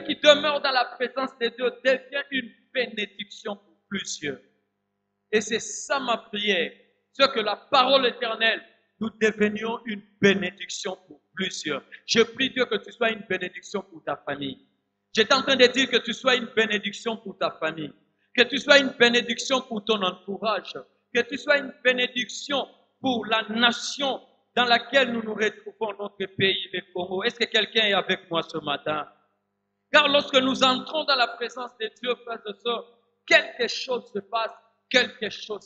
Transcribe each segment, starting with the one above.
qui demeure dans la présence de Dieu devient une bénédiction pour plusieurs. Et c'est ça ma prière, c'est que la parole éternelle, nous devenions une bénédiction pour plusieurs. Je prie Dieu que tu sois une bénédiction pour ta famille. J'étais en train de dire que tu sois une bénédiction pour ta famille, que tu sois une bénédiction pour ton entourage, que tu sois une bénédiction pour la nation dans laquelle nous nous retrouvons, notre pays, le Congo. Est-ce que quelqu'un est avec moi ce matin? Car lorsque nous entrons dans la présence de Dieu, frères et sœurs, quelque chose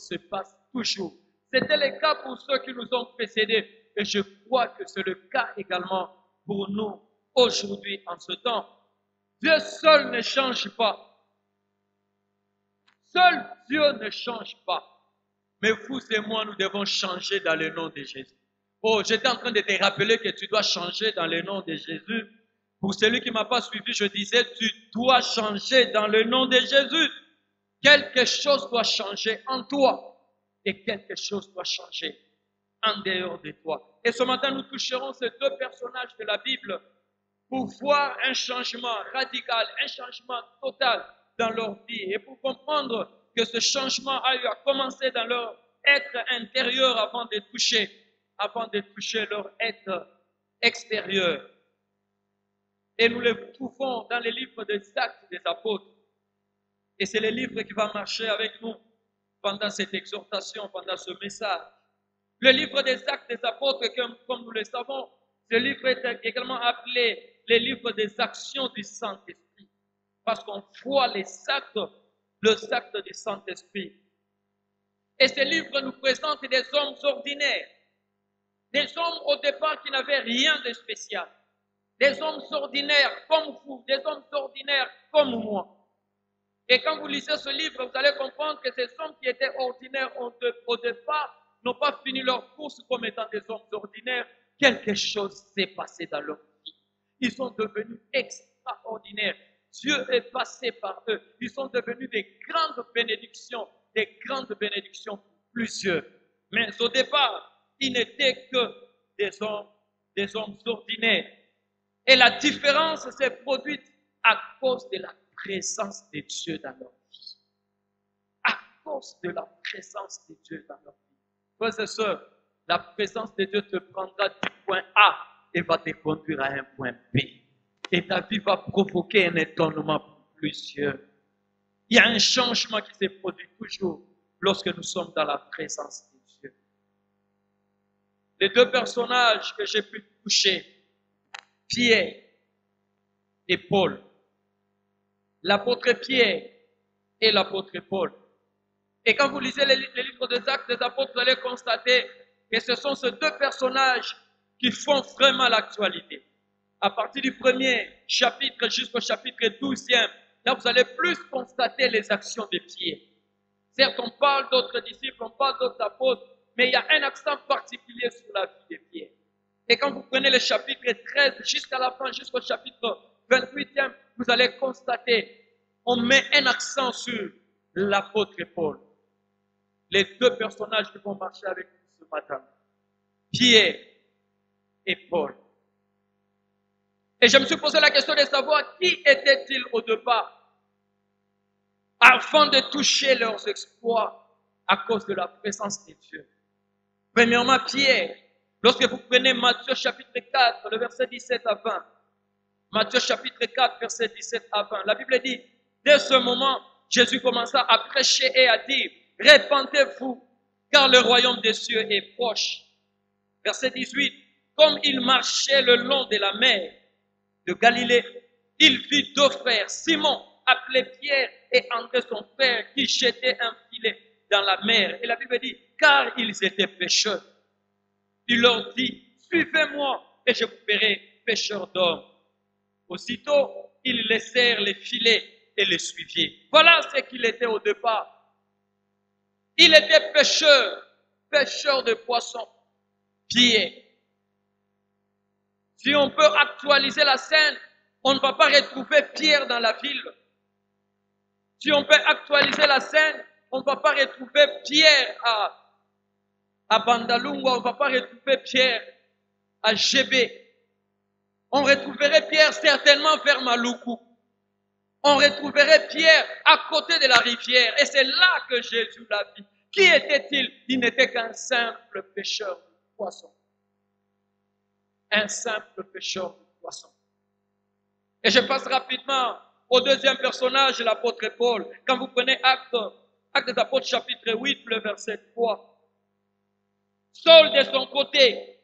se passe toujours. C'était le cas pour ceux qui nous ont précédés et je crois que c'est le cas également pour nous aujourd'hui en ce temps. Dieu seul ne change pas. Seul Dieu ne change pas. Mais vous et moi, nous devons changer dans le nom de Jésus. Oh, j'étais en train de te rappeler que tu dois changer dans le nom de Jésus. Pour celui qui ne m'a pas suivi, je disais, tu dois changer dans le nom de Jésus. Quelque chose doit changer en toi et quelque chose doit changer en dehors de toi. Et ce matin, nous toucherons ces deux personnages de la Bible pour voir un changement radical, un changement total dans leur vie et pour comprendre que ce changement a eu à commencer dans leur être intérieur avant de toucher leur être extérieur. Et nous les trouvons dans les livres des Actes des Apôtres. Et c'est le livre qui va marcher avec nous pendant cette exhortation, pendant ce message. Le livre des Actes des Apôtres, comme nous le savons, ce livre est également appelé le livre des actions du Saint-Esprit. Parce qu'on voit le actes du Saint-Esprit. Et ce livre nous présente des hommes ordinaires. Des hommes au départ qui n'avaient rien de spécial. Des hommes ordinaires comme vous, des hommes ordinaires comme moi. Et quand vous lisez ce livre, vous allez comprendre que ces hommes qui étaient ordinaires au départ n'ont pas fini leur course comme étant des hommes ordinaires. Quelque chose s'est passé dans leur vie. Ils sont devenus extraordinaires. Dieu est passé par eux. Ils sont devenus des grandes bénédictions pour plusieurs. Mais au départ, ils n'étaient que des hommes ordinaires. Et la différence s'est produite à cause de la présence de Dieu dans leur vie. À cause de la présence de Dieu dans leur vie. Frères et sœurs, la présence de Dieu te prendra du point A et va te conduire à un point B. Et ta vie va provoquer un étonnement pour plusieurs. Il y a un changement qui se produit toujours lorsque nous sommes dans la présence de Dieu. Les deux personnages que j'ai pu toucher, Pierre et Paul. L'apôtre Pierre et l'apôtre Paul. Et quand vous lisez les livres des Actes des Apôtres, vous allez constater que ce sont ces deux personnages qui font vraiment l'actualité. À partir du premier chapitre jusqu'au chapitre 12e, là vous allez plus constater les actions de Pierre. Certes, on parle d'autres disciples, on parle d'autres apôtres, mais il y a un accent particulier sur la vie de Pierre. Et quand vous prenez le chapitre 13 jusqu'à la fin, jusqu'au chapitre 28e, vous allez constater, on met un accent sur l'apôtre Paul. Les deux personnages qui vont marcher avec nous ce matin, Pierre et Paul. Et je me suis posé la question de savoir qui était-il au départ afin de toucher leurs exploits à cause de la présence de Dieu. Premièrement, Pierre. Lorsque vous prenez Matthieu chapitre 4, le verset 17 à 20, Matthieu chapitre 4, verset 17 à 20, la Bible dit, dès ce moment, Jésus commença à prêcher et à dire, répentez-vous, car le royaume des cieux est proche. Verset 18, comme il marchait le long de la mer de Galilée, il vit deux frères, Simon, appelé Pierre, et André son frère, qui jetaient un filet dans la mer. Et la Bible dit, car ils étaient pécheurs. Il leur dit, suivez-moi et je vous ferai pécheurs d'hommes. Aussitôt, ils laissèrent les filets et les suivirent. Voilà ce qu'il était au départ. Il était pêcheur de poissons. Pierre. Si on peut actualiser la scène, on ne va pas retrouver Pierre dans la ville. Si on peut actualiser la scène, on ne va pas retrouver Pierre à Bandalungwa, on ne va pas retrouver Pierre à Gébé. On retrouverait Pierre certainement vers Maluku. On retrouverait Pierre à côté de la rivière. Et c'est là que Jésus l'a vu. Qui était-il? Il n'était qu'un simple pêcheur de poissons. Un simple pêcheur de poissons. Et je passe rapidement au deuxième personnage, l'apôtre Paul. Quand vous prenez Actes des Apôtres chapitre 8, le verset 3. Saul de son côté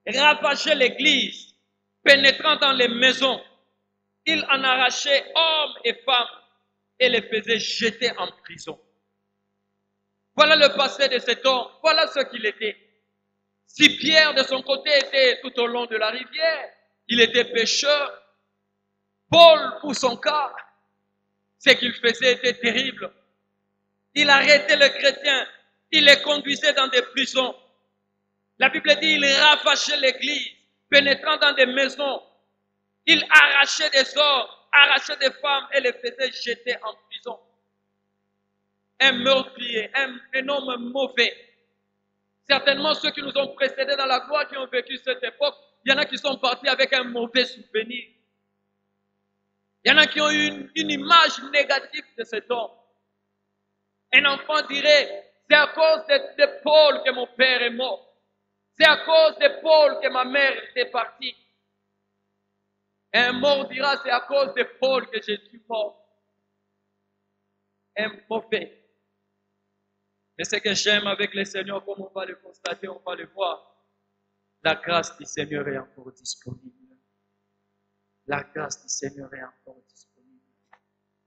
ravageait l'église, pénétrant dans les maisons. Il en arrachait hommes et femmes et les faisait jeter en prison. Voilà le passé de cet homme, voilà ce qu'il était. Si Pierre de son côté était tout au long de la rivière, il était pécheur. Paul, pour son cas, ce qu'il faisait était terrible. Il arrêtait les chrétiens, il les conduisait dans des prisons. La Bible dit, il ravageait l'église, pénétrant dans des maisons. Il arrachait des hommes, arrachait des femmes et les faisait jeter en prison. Un meurtrier, un homme mauvais. Certainement ceux qui nous ont précédés dans la gloire, qui ont vécu cette époque, il y en a qui sont partis avec un mauvais souvenir. Il y en a qui ont eu une image négative de cet homme. Un enfant dirait, c'est à cause de Paul que mon père est mort. C'est à cause de Paul que ma mère était partie. Un mort dira, c'est à cause de Paul que je suis mort. Un mauvais. Mais ce que j'aime avec le Seigneur, comme on va le constater, on va le voir, la grâce du Seigneur est encore disponible. La grâce du Seigneur est encore disponible.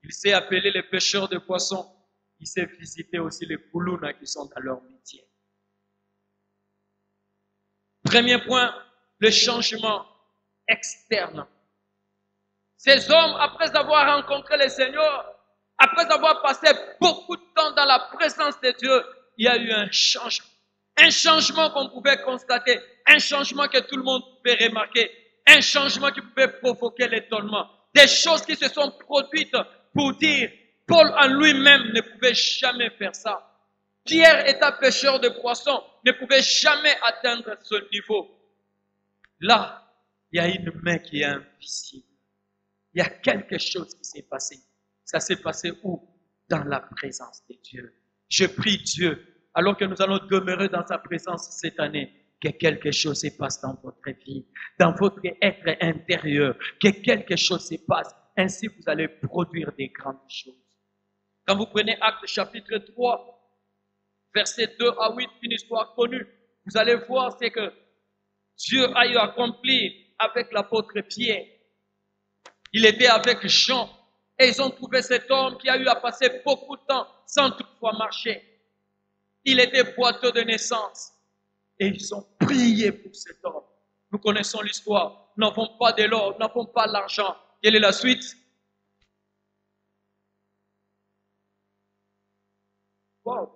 Il sait appeler les pêcheurs de poissons. Il sait visiter aussi les koulounas qui sont dans leur métier. Premier point, le changement externe. Ces hommes, après avoir rencontré le Seigneur, après avoir passé beaucoup de temps dans la présence de Dieu, il y a eu un changement. Un changement qu'on pouvait constater, un changement que tout le monde pouvait remarquer, un changement qui pouvait provoquer l'étonnement. Des choses qui se sont produites pour dire, Paul en lui-même ne pouvait jamais faire ça. Pierre, étant pêcheur de poissons, ne pouvait jamais atteindre ce niveau. Là, il y a une main qui est invisible. Il y a quelque chose qui s'est passé. Ça s'est passé où? Dans la présence de Dieu. Je prie Dieu, alors que nous allons demeurer dans sa présence cette année, que quelque chose se passe dans votre vie, dans votre être intérieur, que quelque chose se passe. Ainsi, vous allez produire des grandes choses. Quand vous prenez Actes chapitre 3, versets 2 à 8, une histoire connue, vous allez voir ce que Dieu a eu à accomplir avec l'apôtre Pierre. Il était avec Jean et ils ont trouvé cet homme qui a eu à passer beaucoup de temps sans toutefois marcher. Il était boiteux de naissance et ils ont prié pour cet homme. Nous connaissons l'histoire. Nous n'avons pas de l'or, nous n'avons pas l'argent. Quelle est la suite? Wow.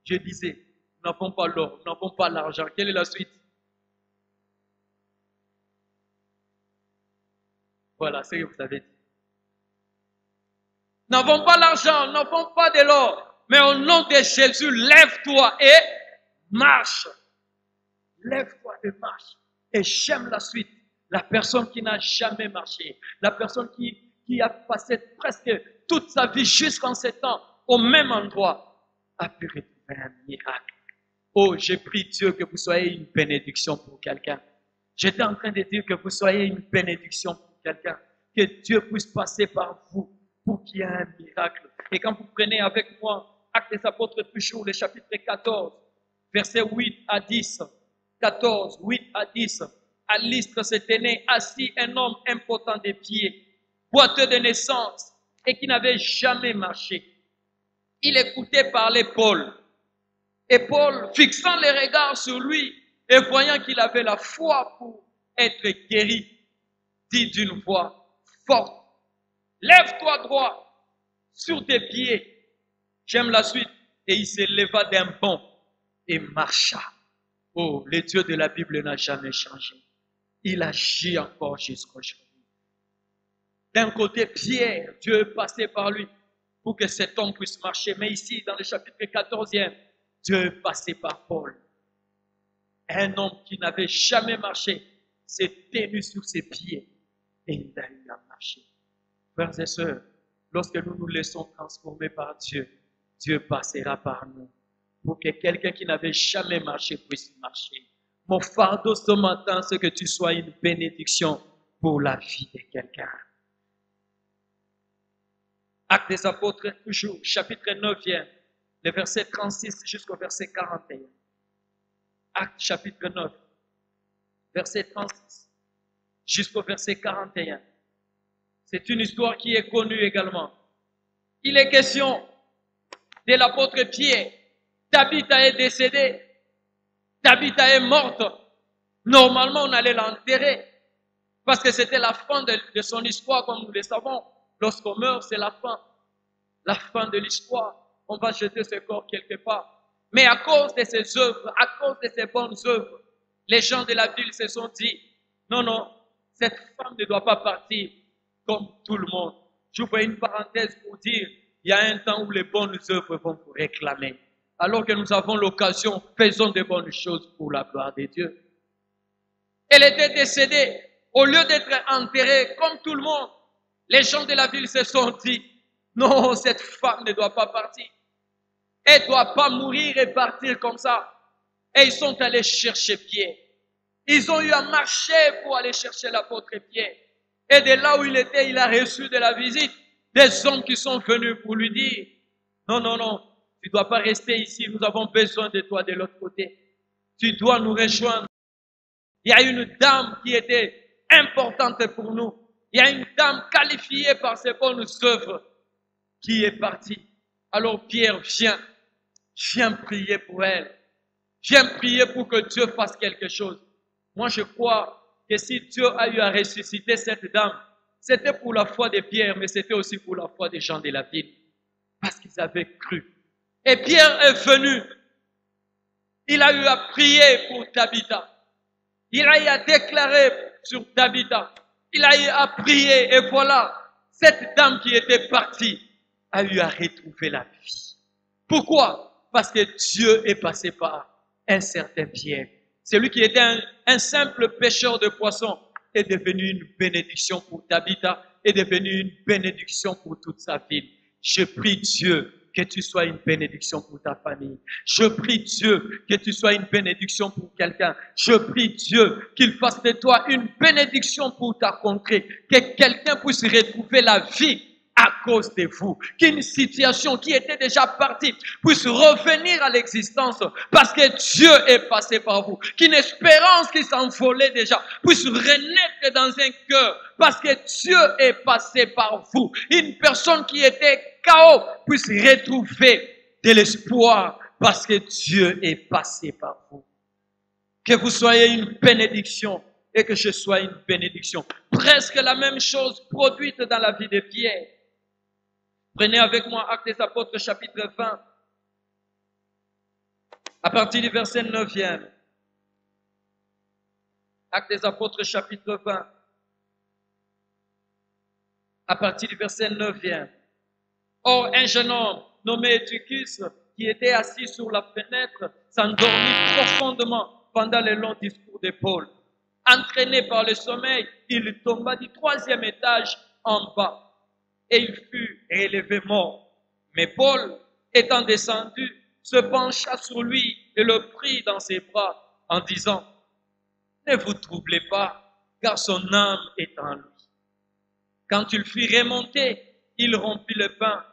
Je disais, nous n'avons pas l'or, nous n'avons pas l'argent. Quelle est la suite? Voilà, c'est ce que vous avez dit. Nous n'avons pas l'argent, nous n'avons pas de l'or. Mais au nom de Jésus, lève-toi et marche. Lève-toi et marche. Et j'aime la suite. La personne qui n'a jamais marché, la personne qui a passé presque toute sa vie jusqu'en ce temps au même endroit, a pu retrouver un miracle. Oh, j'ai prie Dieu que vous soyez une bénédiction pour quelqu'un. J'étais en train de dire que vous soyez une bénédiction pour quelqu'un. Que Dieu puisse passer par vous pour qu'il y ait un miracle. Et quand vous prenez avec moi Actes des Apôtres toujours, le chapitre 14, versets 8 à 10. 14, 8 à 10. À Lystre se tenait assis un homme impotent des pieds, boiteux de naissance et qui n'avait jamais marché. Il écoutait parler Paul. Et Paul, fixant les regards sur lui et voyant qu'il avait la foi pour être guéri, dit d'une voix forte, lève-toi droit sur tes pieds. J'aime la suite. Et il se leva d'un bond et marcha. Oh, le Dieu de la Bible n'a jamais changé. Il agit encore jusqu'aujourd'hui. D'un côté, Pierre, Dieu est passé par lui pour que cet homme puisse marcher. Mais ici, dans le chapitre 14e, Dieu est passé par Paul. Un homme qui n'avait jamais marché s'est tenu sur ses pieds et il a eu à marcher. Frères et sœurs, lorsque nous nous laissons transformer par Dieu, Dieu passera par nous. Pour que quelqu'un qui n'avait jamais marché puisse marcher. Mon fardeau ce matin, c'est que tu sois une bénédiction pour la vie de quelqu'un. Actes des Apôtres, toujours, chapitre 9e, le verset 36 jusqu'au verset 41. Actes chapitre 9, verset 36 jusqu'au verset 41. C'est une histoire qui est connue également. Il est question de l'apôtre Pierre. Tabitha est décédée. Tabitha est morte. Normalement, on allait l'enterrer parce que c'était la fin de son histoire, comme nous le savons. Lorsqu'on meurt, c'est la fin de l'histoire. On va jeter ce corps quelque part. Mais à cause de ses œuvres, à cause de ses bonnes œuvres, les gens de la ville se sont dit, non, non, cette femme ne doit pas partir comme tout le monde. J'ouvre une parenthèse pour dire, il y a un temps où les bonnes œuvres vont vous réclamer. Alors que nous avons l'occasion, faisons de bonnes choses pour la gloire de Dieu. Elle était décédée. Au lieu d'être enterrée comme tout le monde, les gens de la ville se sont dit, non, cette femme ne doit pas partir. Elle ne doit pas mourir et partir comme ça. Et ils sont allés chercher Pierre. Ils ont eu à marcher pour aller chercher l'apôtre Pierre. Et de là où il était, il a reçu de la visite des hommes qui sont venus pour lui dire, non, non, non, tu ne dois pas rester ici, nous avons besoin de toi de l'autre côté. Tu dois nous rejoindre. Il y a une dame qui était importante pour nous. Il y a une dame qualifiée par ses bonnes œuvres qui est partie. Alors Pierre, viens prier pour elle. Viens prier pour que Dieu fasse quelque chose. Moi, je crois que si Dieu a eu à ressusciter cette dame, c'était pour la foi de Pierre, mais c'était aussi pour la foi des gens de la ville. Parce qu'ils avaient cru. Et Pierre est venu. Il a eu à prier pour Tabitha. Il a eu à déclarer sur Tabitha. Il a eu à prier. Et voilà, cette dame qui était partie a eu à retrouver la vie. Pourquoi? Parce que Dieu est passé par un certain Pierre. Celui qui était un simple pêcheur de poissons est devenu une bénédiction pour Tabitha, est devenu une bénédiction pour toute sa ville. Je prie Dieu que tu sois une bénédiction pour ta famille. Je prie Dieu que tu sois une bénédiction pour quelqu'un. Je prie Dieu qu'il fasse de toi une bénédiction pour ta contrée. Que quelqu'un puisse retrouver la vie à cause de vous. Qu'une situation qui était déjà partie puisse revenir à l'existence parce que Dieu est passé par vous. Qu'une espérance qui s'envolait déjà puisse renaître dans un cœur parce que Dieu est passé par vous. Une personne qui était KO puisse retrouver de l'espoir parce que Dieu est passé par vous. Que vous soyez une bénédiction et que je sois une bénédiction. Presque la même chose produite dans la vie de Pierre. Prenez avec moi Actes des Apôtres chapitre 20, à partir du verset 9e. Actes des Apôtres chapitre 20, à partir du verset 9e. Or, un jeune homme nommé Eutychus, qui était assis sur la fenêtre, s'endormit profondément pendant le long discours de Paul. Entraîné par le sommeil, il tomba du 3e étage en bas. Et il fut élevé mort. Mais Paul, étant descendu, se pencha sur lui et le prit dans ses bras en disant, ne vous troublez pas, car son âme est en lui. Quand il fut remonté, il rompit le pain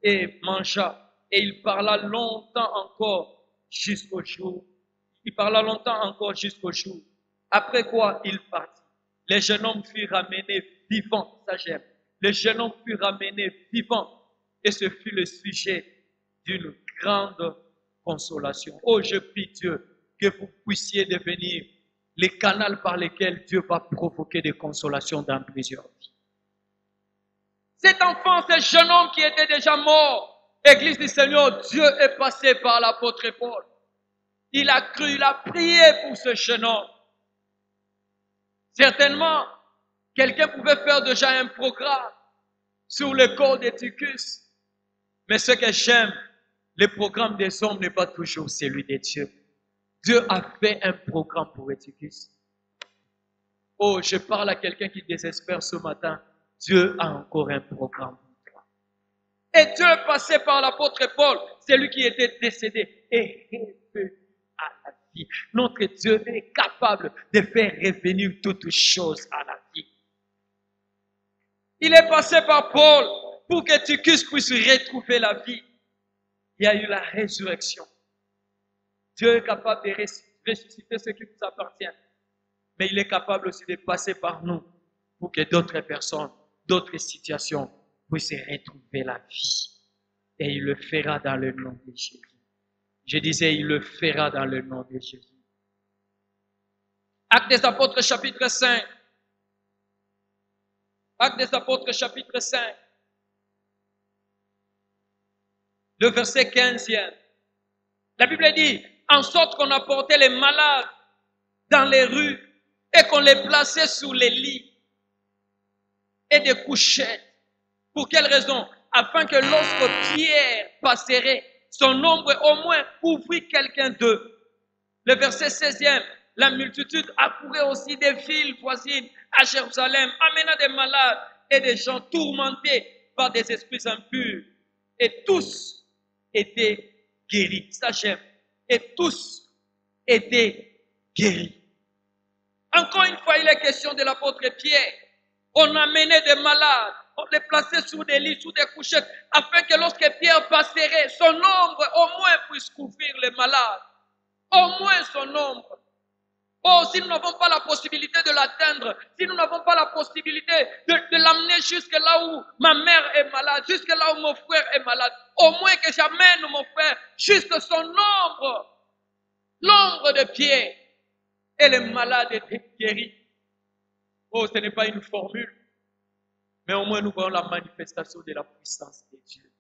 et mangea, et il parla longtemps encore jusqu'au jour. Après quoi, il partit. Le jeune homme fut ramené vivant, ça j'aime. Le jeune homme fut ramené vivant et ce fut le sujet d'une grande consolation. Oh, je prie Dieu que vous puissiez devenir les canaux par lesquels Dieu va provoquer des consolations dans plusieurs vies. Cet enfant, ce jeune homme qui était déjà mort, Église du Seigneur, Dieu est passé par l'apôtre Paul. Il a cru, il a prié pour ce jeune homme. Certainement, quelqu'un pouvait faire déjà un programme sur le corps d'Eutychus. Mais ce que j'aime, le programme des hommes n'est pas toujours celui de Dieu. Dieu a fait un programme pour Eutychus. Oh, je parle à quelqu'un qui désespère ce matin. Dieu a encore un programme pour toi. Et Dieu est passé par l'apôtre Paul, celui qui était décédé, et revenu à la vie. Notre Dieu est capable de faire revenir toutes choses à la vie. Il est passé par Paul pour que tu puisses retrouver la vie. Il y a eu la résurrection. Dieu est capable de ressusciter ce qui vous appartient. Mais il est capable aussi de passer par nous pour que d'autres personnes, d'autres situations puissent retrouver la vie. Et il le fera dans le nom de Jésus. Je disais, il le fera dans le nom de Jésus. Actes des Apôtres, chapitre 5. Actes des Apôtres, chapitre 5. Le verset 15e. La Bible dit, en sorte qu'on apportait les malades dans les rues et qu'on les plaçait sur les lits et des couchettes. Pour quelle raison? Afin que lorsque Pierre passerait, son ombre au moins couvrit quelqu'un d'eux. Le verset 16e, la multitude accourait aussi des villes voisines à Jérusalem, amenant des malades et des gens tourmentés par des esprits impurs. Et tous étaient guéris. Ça j'aime. Et tous étaient guéris. Encore une fois, il est question de l'apôtre Pierre. On amenait des malades, on les plaçait sur des lits, sur des couchettes, afin que lorsque Pierre passerait, son ombre au moins puisse couvrir les malades. Au moins son ombre. Oh, si nous n'avons pas la possibilité de l'atteindre, si nous n'avons pas la possibilité de l'amener jusque là où ma mère est malade, jusque là où mon frère est malade, au moins que j'amène mon frère jusque son ombre, l'ombre de Pierre, et les malades étaient guéris. Oh, ce n'est pas une formule, mais au moins nous voyons la manifestation de la puissance de Dieu.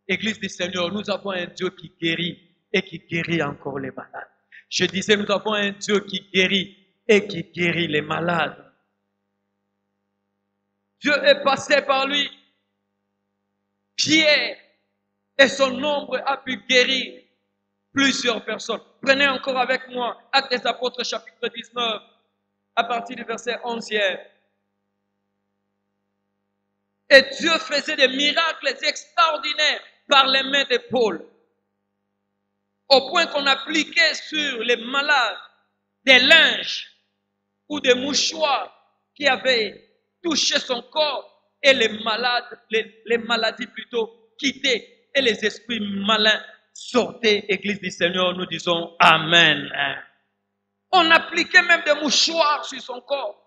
Église du Seigneur, nous avons un Dieu qui guérit et qui guérit encore les malades. Je disais, nous avons un Dieu qui guérit et qui guérit les malades. Dieu est passé par lui. Pierre et son ombre a pu guérir plusieurs personnes. Prenez encore avec moi Actes des Apôtres chapitre 19 à partir du verset 11e. Et Dieu faisait des miracles extraordinaires par les mains de Paul. Au point qu'on appliquait sur les malades des linges ou des mouchoirs qui avaient touché son corps et les maladies plutôt quittaient et les esprits malins sortaient. Église du Seigneur, nous disons Amen. On appliquait même des mouchoirs sur son corps.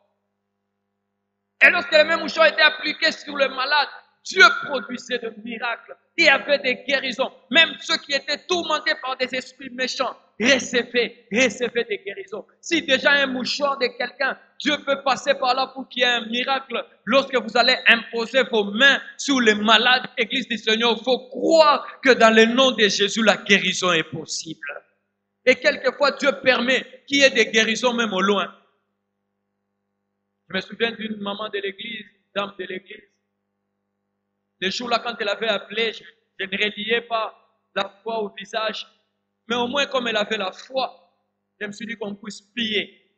Et lorsque les mêmes mouchoirs étaient appliqués sur le malade, Dieu produisait de miracles. Il y avait des guérisons. Même ceux qui étaient tourmentés par des esprits méchants recevaient des guérisons. Si déjà un mouchoir de quelqu'un, Dieu peut passer par là pour qu'il y ait un miracle. Lorsque vous allez imposer vos mains sur les malades, Église du Seigneur, il faut croire que dans le nom de Jésus, la guérison est possible. Et quelquefois, Dieu permet qu'il y ait des guérisons même au loin. Je me souviens d'une maman de l'église, dame de l'église. Le jour-là, quand elle avait appelé, je ne reliais pas la foi au visage. Mais au moins, comme elle avait la foi, je me suis dit qu'on puisse prier.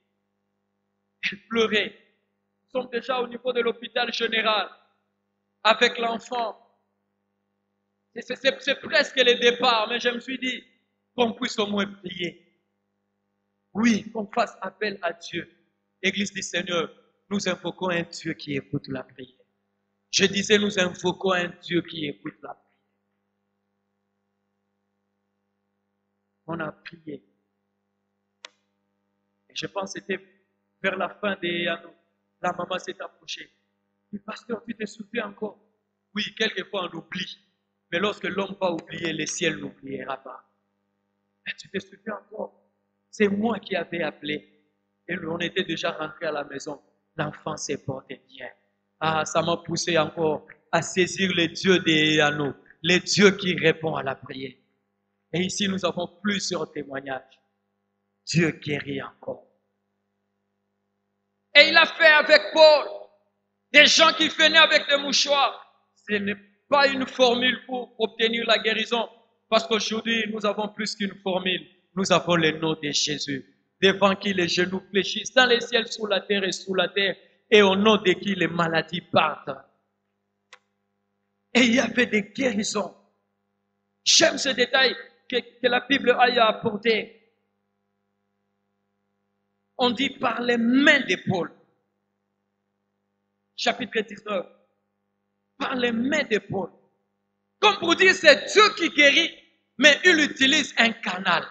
Elle pleurait. Nous sommes déjà au niveau de l'hôpital général avec l'enfant. C'est presque le départ, mais je me suis dit qu'on puisse au moins prier. Oui, qu'on fasse appel à Dieu. Église du Seigneur, nous invoquons un Dieu qui écoute la prière. Je disais, nous invoquons un Dieu qui écoute la prière. On a prié. Et je pense que c'était vers la fin des anneaux. La maman s'est approchée. Le pasteur, tu te souviens encore? Oui, quelquefois on oublie. Mais lorsque l'homme va oublier, le ciel n'oubliera pas. Mais tu te souviens encore? C'est moi qui avais appelé. Et on était déjà rentré à la maison. L'enfant s'est porté bien. Ah, ça m'a poussé encore à saisir le Dieu des anneaux, le Dieu qui répond à la prière. Et ici, nous avons plusieurs témoignages. Dieu guérit encore. Et il a fait avec Paul des gens qui venaient avec des mouchoirs. Ce n'est pas une formule pour obtenir la guérison, parce qu'aujourd'hui, nous avons plus qu'une formule. Nous avons le nom de Jésus, devant qui les genoux fléchissent, dans les ciels, sous la terre et sous la terre, et au nom de qui les maladies partent. Et il y avait des guérisons. J'aime ce détail que la Bible a apporté. On dit par les mains de Paul. Chapitre 19. Par les mains de Paul. Comme pour dire, c'est Dieu qui guérit, mais il utilise un canal.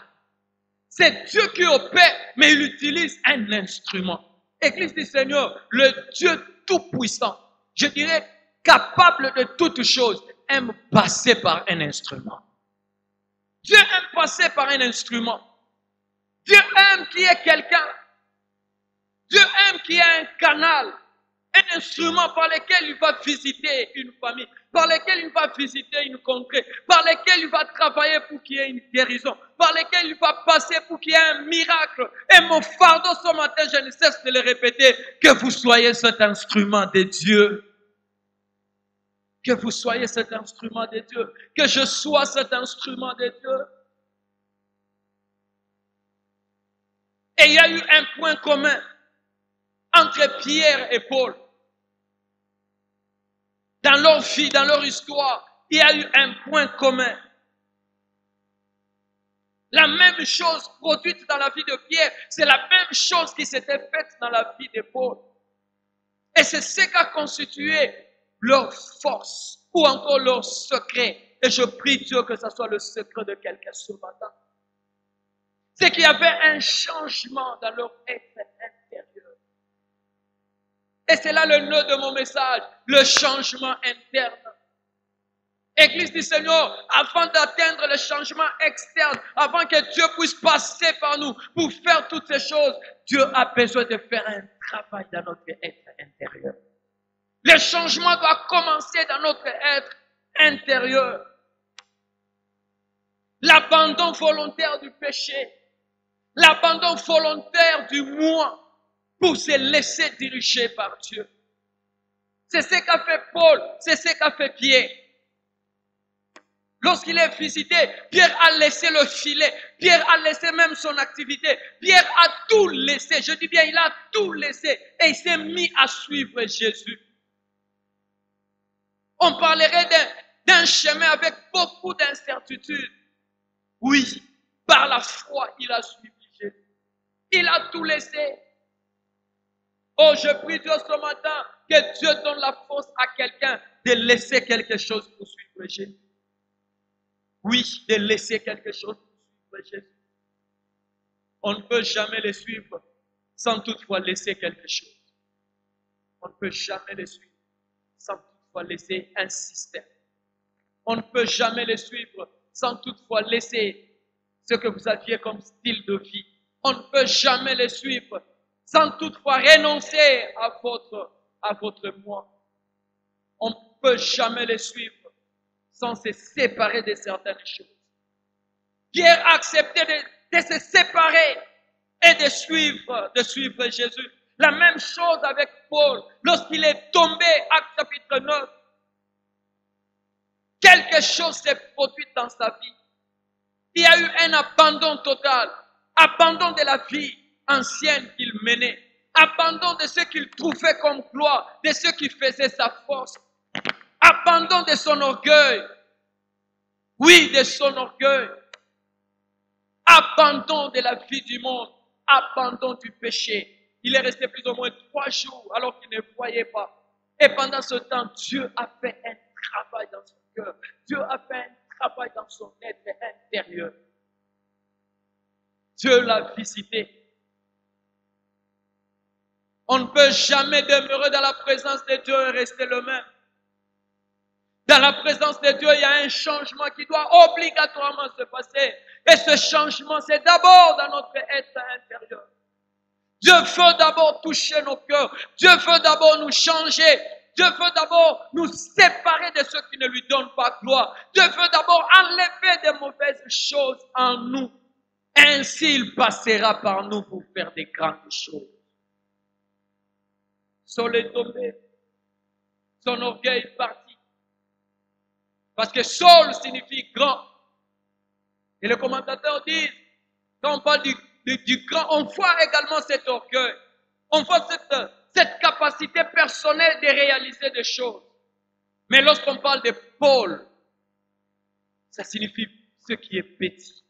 C'est Dieu qui opère, mais il utilise un instrument. Église du Seigneur, le Dieu tout-puissant, je dirais capable de toutes choses, aime passer par un instrument. Dieu aime passer par un instrument. Dieu aime qu'il y ait quelqu'un. Dieu aime qu'il y ait un canal, un instrument par lequel il va visiter une famille, par lequel il va visiter une contrée, par lequel il va travailler pour qu'il y ait une guérison, par lequel il va passer pour qu'il y ait un miracle. Et mon fardeau ce matin, je ne cesse de le répéter, que vous soyez cet instrument de Dieu. Que vous soyez cet instrument de Dieu. Que je sois cet instrument de Dieu. Et il y a eu un point commun entre Pierre et Paul. Dans leur vie, dans leur histoire, il y a eu un point commun. La même chose produite dans la vie de Pierre, c'est la même chose qui s'était faite dans la vie de Paul. Et c'est ce qui a constitué leur force ou encore leur secret. Et je prie Dieu que ce soit le secret de quelqu'un ce matin. C'est qu'il y avait un changement dans leur être intérieur. Et c'est là le nœud de mon message, le changement interne. Église du Seigneur, avant d'atteindre le changement externe, avant que Dieu puisse passer par nous pour faire toutes ces choses, Dieu a besoin de faire un travail dans notre être intérieur. Le changement doit commencer dans notre être intérieur. L'abandon volontaire du péché, l'abandon volontaire du moi pour se laisser diriger par Dieu. C'est ce qu'a fait Paul, c'est ce qu'a fait Pierre. Lorsqu'il est visité, Pierre a laissé le filet, Pierre a laissé même son activité, Pierre a tout laissé, je dis bien, il a tout laissé et il s'est mis à suivre Jésus. On parlerait d'un chemin avec beaucoup d'incertitudes. Oui, par la foi, il a suivi Jésus. Il a tout laissé. Oh, je prie Dieu ce matin que Dieu donne la force à quelqu'un de laisser quelque chose pour suivre Jésus. Oui, de laisser quelque chose pour suivre Jésus. On ne peut jamais le suivre sans toutefois laisser quelque chose. On ne peut jamais le suivre sans toutefois laisser un système. On ne peut jamais le suivre sans toutefois laisser ce que vous aviez comme style de vie. On ne peut jamais le suivre sans toutefois renoncer à votre moi. On ne peut jamais le suivre sans se séparer de certaines choses. Pierre a accepté de se séparer et de suivre Jésus. La même chose avec Paul. Lorsqu'il est tombé, Actes chapitre 9, quelque chose s'est produit dans sa vie. Il y a eu un abandon total. Abandon de la vie ancienne qu'il menait. Abandon de ce qu'il trouvait comme gloire, de ce qui faisait sa force. Abandon de son orgueil. Oui, de son orgueil. Abandon de la vie du monde. Abandon du péché. Il est resté plus ou moins 3 jours alors qu'il ne voyait pas. Et pendant ce temps, Dieu a fait un travail dans son cœur. Dieu a fait un travail dans son être intérieur. Dieu l'a visité. On ne peut jamais demeurer dans la présence de Dieu et rester le même. Dans la présence de Dieu, il y a un changement qui doit obligatoirement se passer. Et ce changement, c'est d'abord dans notre être intérieur. Dieu veut d'abord toucher nos cœurs. Dieu veut d'abord nous changer. Dieu veut d'abord nous séparer de ceux qui ne lui donnent pas gloire. Dieu veut d'abord enlever des mauvaises choses en nous. Ainsi, il passera par nous pour faire des grandes choses. Saul est tombé. Son orgueil est parti. Parce que Saul signifie grand. Et les commentateurs disent, quand on parle du grand, on voit également cet orgueil. On voit cette capacité personnelle de réaliser des choses. Mais lorsqu'on parle de Paul, ça signifie ce qui est petit.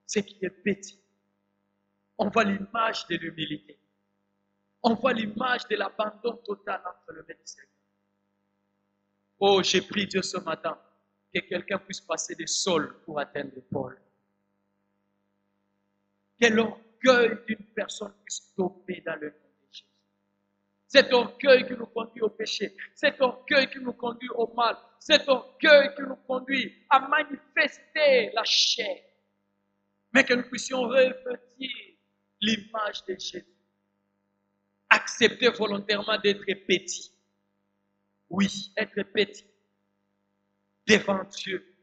Ce qui est petit. On voit l'image de l'humilité. On voit l'image de l'abandon total entre le Maître et le Seigneur. Oh, j'ai pris Dieu ce matin que quelqu'un puisse passer des sols pour atteindre Paul. Que l'orgueil d'une personne puisse tomber dans le nom de Jésus. Cet orgueil qui nous conduit au péché, cet orgueil qui nous conduit au mal, cet orgueil qui nous conduit à manifester la chair, mais que nous puissions revêtir l'image de Jésus. Accepter volontairement d'être petit. Oui, être petit devant Dieu.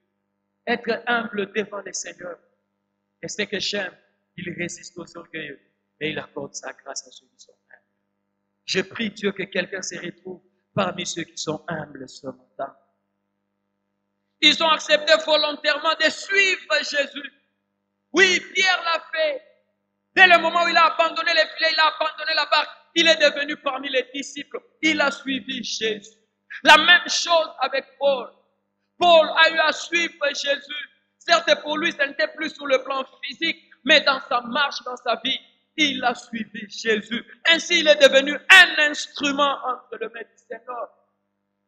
Être humble devant le Seigneur. Et ce que j'aime, il résiste aux orgueilleux et il accorde sa grâce à ceux qui sont humbles. Je prie Dieu que quelqu'un se retrouve parmi ceux qui sont humbles ce matin. Ils ont accepté volontairement de suivre Jésus. Oui, Pierre l'a fait. Dès le moment où il a abandonné les filets, il a abandonné la barque, il est devenu parmi les disciples. Il a suivi Jésus. La même chose avec Paul. Paul a eu à suivre Jésus. Certes, pour lui, ce n'était plus sur le plan physique, mais dans sa marche, dans sa vie, il a suivi Jésus. Ainsi, il est devenu un instrument entre les mains du Seigneur.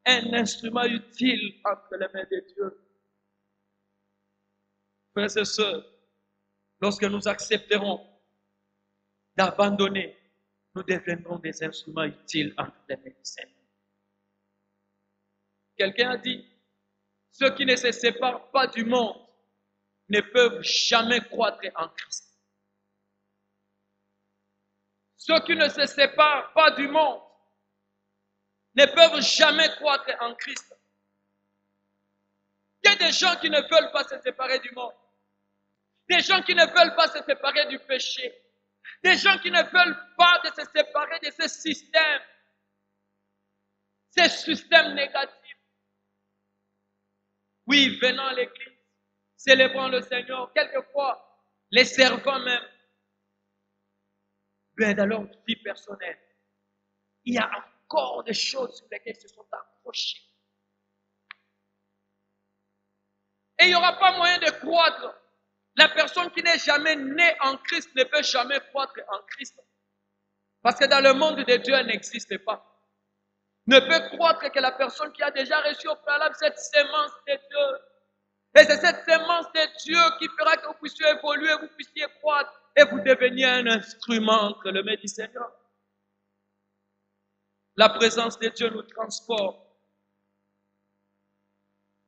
Un instrument utile entre les mains de Dieu. Frères et sœurs, lorsque nous accepterons d'abandonner, nous deviendrons des instruments utiles entre les mains du Seigneur. Quelqu'un a dit, ceux qui ne se séparent pas du monde ne peuvent jamais croître en Christ. Ceux qui ne se séparent pas du monde ne peuvent jamais croître en Christ. Il y a des gens qui ne veulent pas se séparer du monde. Des gens qui ne veulent pas se séparer du péché. Des gens qui ne veulent pas de se séparer de ce système négatif. Oui, venant à l'église, célébrant le Seigneur, quelquefois, les servants même. Mais dans leur vie personnelle, il y a encore des choses sur lesquelles ils se sont accrochés. Et il n'y aura pas moyen de croître. La personne qui n'est jamais née en Christ ne peut jamais croître en Christ. Parce que dans le monde de Dieu, elle n'existe pas. Ne peut croître que la personne qui a déjà reçu au préalable cette sémence de Dieu. Et c'est cette sémence de Dieu qui fera que vous puissiez évoluer, vous puissiez croître et vous deveniez un instrument entre les mains du Seigneur. La présence de Dieu nous transporte.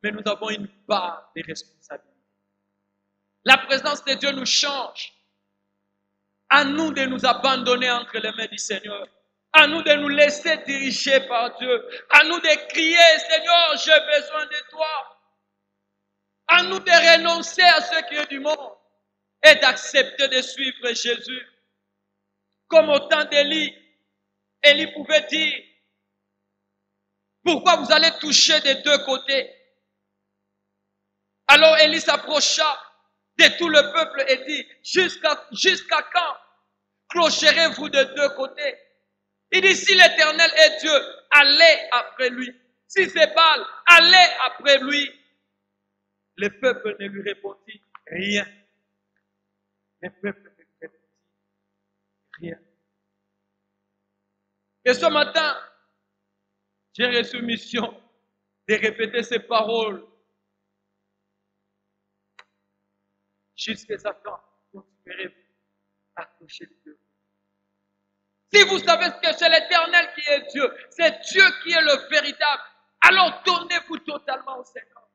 Mais nous avons une part de responsabilité. La présence de Dieu nous change. À nous de nous abandonner entre les mains du Seigneur. À nous de nous laisser diriger par Dieu. À nous de crier, Seigneur, j'ai besoin de toi. À nous de renoncer à ce qui est du monde et d'accepter de suivre Jésus. Comme au temps d'Élie, Élie pouvait dire, pourquoi vous allez toucher des deux côtés? Alors Élie s'approcha de tout le peuple et dit, jusqu'à quand clocherez-vous de deux côtés? Il dit, si l'Éternel est Dieu, allez après lui. Si c'est Baal, allez après lui. Le peuple ne lui répondit rien. Le peuple ne lui répondit rien. Et ce matin, j'ai reçu mission de répéter ces paroles jusqu'à quand continuerez-vous à toucher Dieu. Si vous savez que c'est l'Éternel qui est Dieu, c'est Dieu qui est le véritable, alors donnez-vous totalement au Seigneur.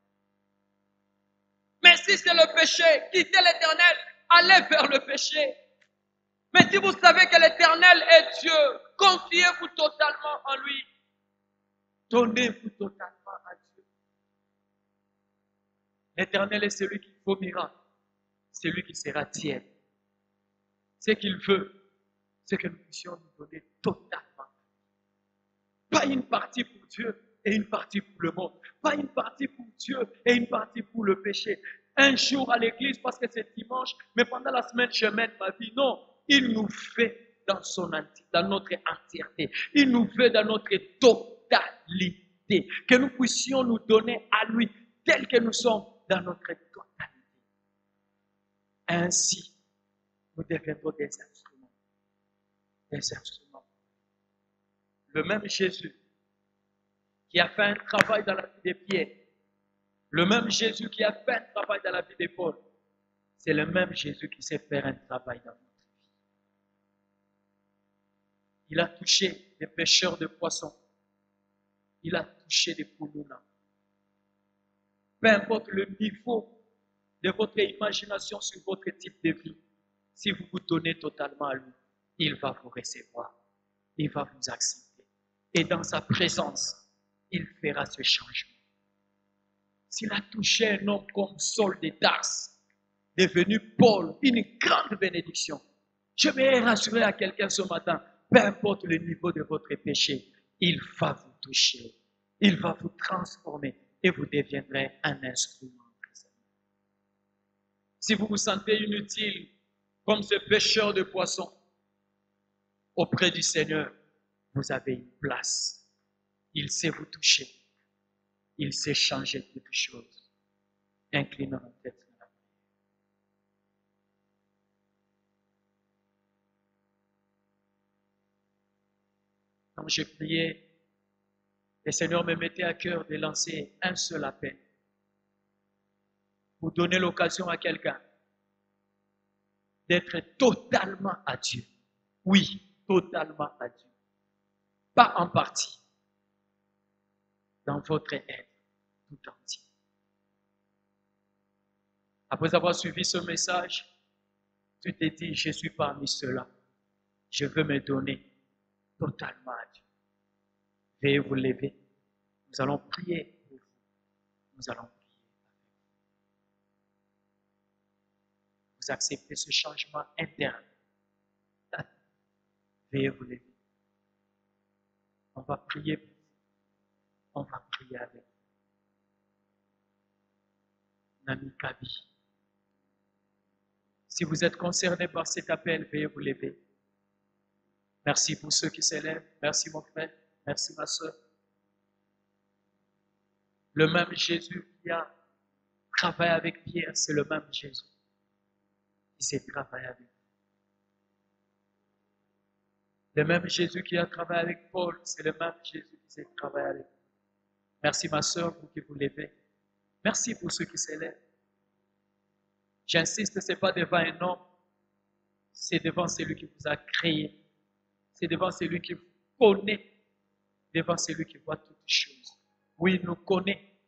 Mais si c'est le péché, quittez l'Éternel, allez vers le péché. Mais si vous savez que l'Éternel est Dieu, confiez-vous totalement en lui. Donnez-vous totalement à Dieu. L'Éternel est celui qui vomira, celui qui sera tiède. Ce qu'il veut, c'est que nous puissions nous donner totalement. Pas une partie pour Dieu et une partie pour le monde. Pas une partie pour Dieu et une partie pour le péché. Un jour à l'église parce que c'est dimanche, mais pendant la semaine je mène ma vie. Non, il nous fait dans notre entièreté. Il nous veut dans notre totalité. totalité. Que nous puissions nous donner à lui tel que nous sommes dans notre totalité. Ainsi, nous deviendrons des instruments. Des instruments. Le même Jésus qui a fait un travail dans la vie de Pierre, le même Jésus qui a fait un travail dans la vie de Paul, c'est le même Jésus qui sait faire un travail dans notre vie. Il a touché des pêcheurs de poissons. Il a touché des pouloulans. Peu importe le niveau de votre imagination sur votre type de vie, si vous vous donnez totalement à lui, il va vous recevoir. Il va vous accepter. Et dans sa présence, il fera ce changement. S'il a touché un homme comme Saul de Tarse, devenu Paul, une grande bénédiction, je vais rassurer à quelqu'un ce matin, peu importe le niveau de votre péché, il va vous toucher, il va vous transformer et vous deviendrez un instrument. Si vous vous sentez inutile, comme ce pêcheur de poissons, auprès du Seigneur, vous avez une place. Il sait vous toucher. Il sait changer toutes choses. Inclinons notre tête. Quand j'ai prié, le Seigneur me mettait à cœur de lancer un seul appel. Pour donner l'occasion à quelqu'un d'être totalement à Dieu. Oui, totalement à Dieu. Pas en partie. Dans votre être tout entier. Après avoir suivi ce message, tu t'es dit, je suis parmi ceux-là. Je veux me donner totalement à Dieu. Veuillez vous lever. Nous allons prier pour vous. Nous allons prier. Vous acceptez ce changement interne. Veuillez vous lever. On va prier pour vous. On va prier avec vous. Nami Kabi. Si vous êtes concerné par cet appel, veuillez vous lever. Merci pour ceux qui s'élèvent. Merci mon frère. Merci ma soeur. Le même Jésus qui a travaillé avec Pierre, c'est le même Jésus qui s'est travaillé avec vous. Le même Jésus qui a travaillé avec Paul, c'est le même Jésus qui s'est travaillé avec vous. Merci ma soeur, vous qui vous levez. Merci pour ceux qui s'élèvent. J'insiste, ce n'est pas devant un homme, c'est devant celui qui vous a créé. C'est devant celui qui vous connaît, devant celui qui voit toutes choses. Oui, il nous connaît.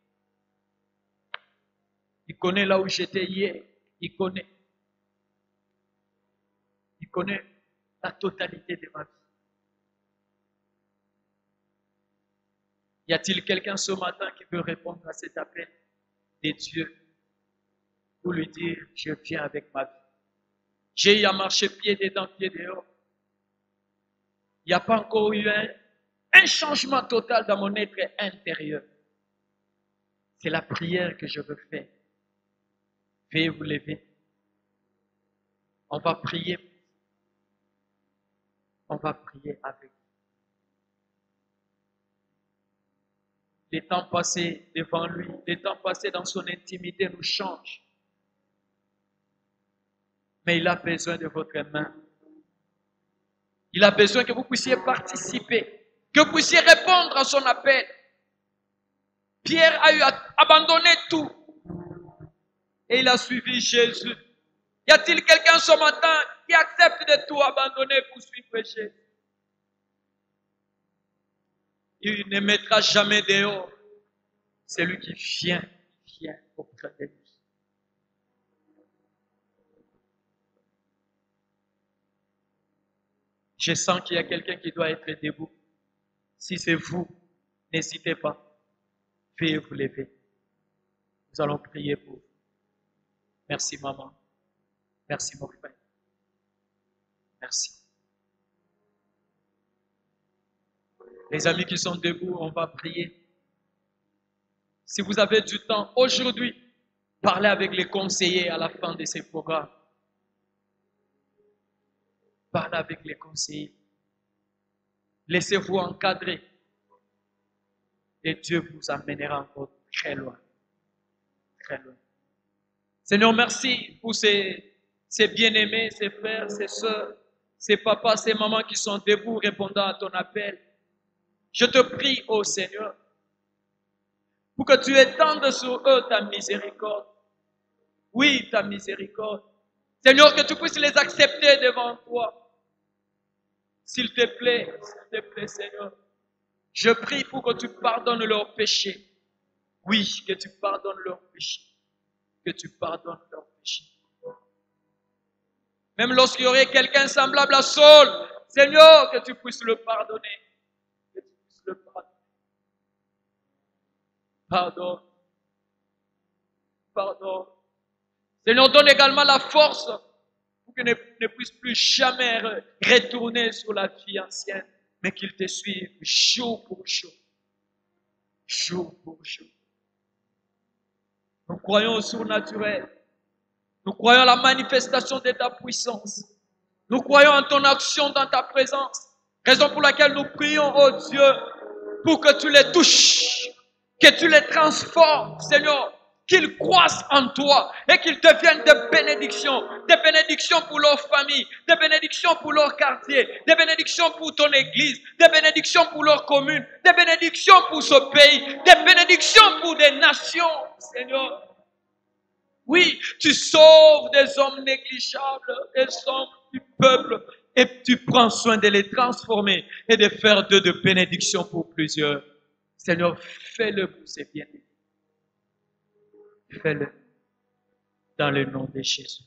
Il connaît là où j'étais hier. Il connaît. Il connaît la totalité de ma vie. Y a-t-il quelqu'un ce matin qui veut répondre à cet appel de Dieu pour lui dire, je viens avec ma vie. J'ai eu à marcher pied dedans, pied dehors. Il n'y a pas encore eu un changement total dans mon être intérieur. C'est la prière que je veux faire. Veuillez vous lever. On va prier. On va prier avec vous. Les temps passés devant lui, les temps passés dans son intimité nous changent. Mais il a besoin de votre main. Il a besoin que vous puissiez participer, que vous puissiez répondre à son appel. Pierre a eu à abandonner tout et il a suivi Jésus. Y a-t-il quelqu'un ce matin qui accepte de tout abandonner pour suivre Jésus? Il ne mettra jamais dehors celui qui vient auprès de lui. Je sens qu'il y a quelqu'un qui doit être debout. Si c'est vous, n'hésitez pas. Veuillez vous lever. Nous allons prier pour vous. Merci maman. Merci mon frère. Merci. Les amis qui sont debout, on va prier. Si vous avez du temps aujourd'hui, parlez avec les conseillers à la fin de ces programmes. Parlez avec les conseillers. Laissez-vous encadrer. et Dieu vous amènera encore très loin. Très loin. Seigneur, merci pour ces bien-aimés, ces frères, ces sœurs, ces papas, ces mamans qui sont debout répondant à ton appel. Je te prie, ô Seigneur, pour que tu étendes sur eux ta miséricorde. Oui, ta miséricorde. Seigneur, que tu puisses les accepter devant toi. S'il te plaît, Seigneur. Je prie pour que tu pardonnes leurs péchés. Oui, que tu pardonnes leurs péchés. Que tu pardonnes leurs péchés. Même lorsqu'il y aurait quelqu'un semblable à Saul, Seigneur, que tu puisses le pardonner. Que tu puisses le pardonner. Pardonne. Pardonne. Seigneur, donne également la force pour qu'il ne puisse plus jamais retourner sur la vie ancienne, mais qu'il te suive jour pour jour. Jour pour jour. Nous croyons au surnaturel. Nous croyons à la manifestation de ta puissance. Nous croyons en ton action dans ta présence. Raison pour laquelle nous prions, oh Dieu, pour que tu les touches, que tu les transformes, Seigneur, qu'ils croissent en toi et qu'ils deviennent des bénédictions pour leur famille, des bénédictions pour leur quartier, des bénédictions pour ton église, des bénédictions pour leur commune, des bénédictions pour ce pays, des bénédictions pour des nations, Seigneur. Oui, tu sauves des hommes négligeables, des hommes du peuple, et tu prends soin de les transformer et de faire d'eux de bénédictions pour plusieurs. Seigneur, fais-le pour ces bien-aimés. Fais-le dans le nom de Jésus.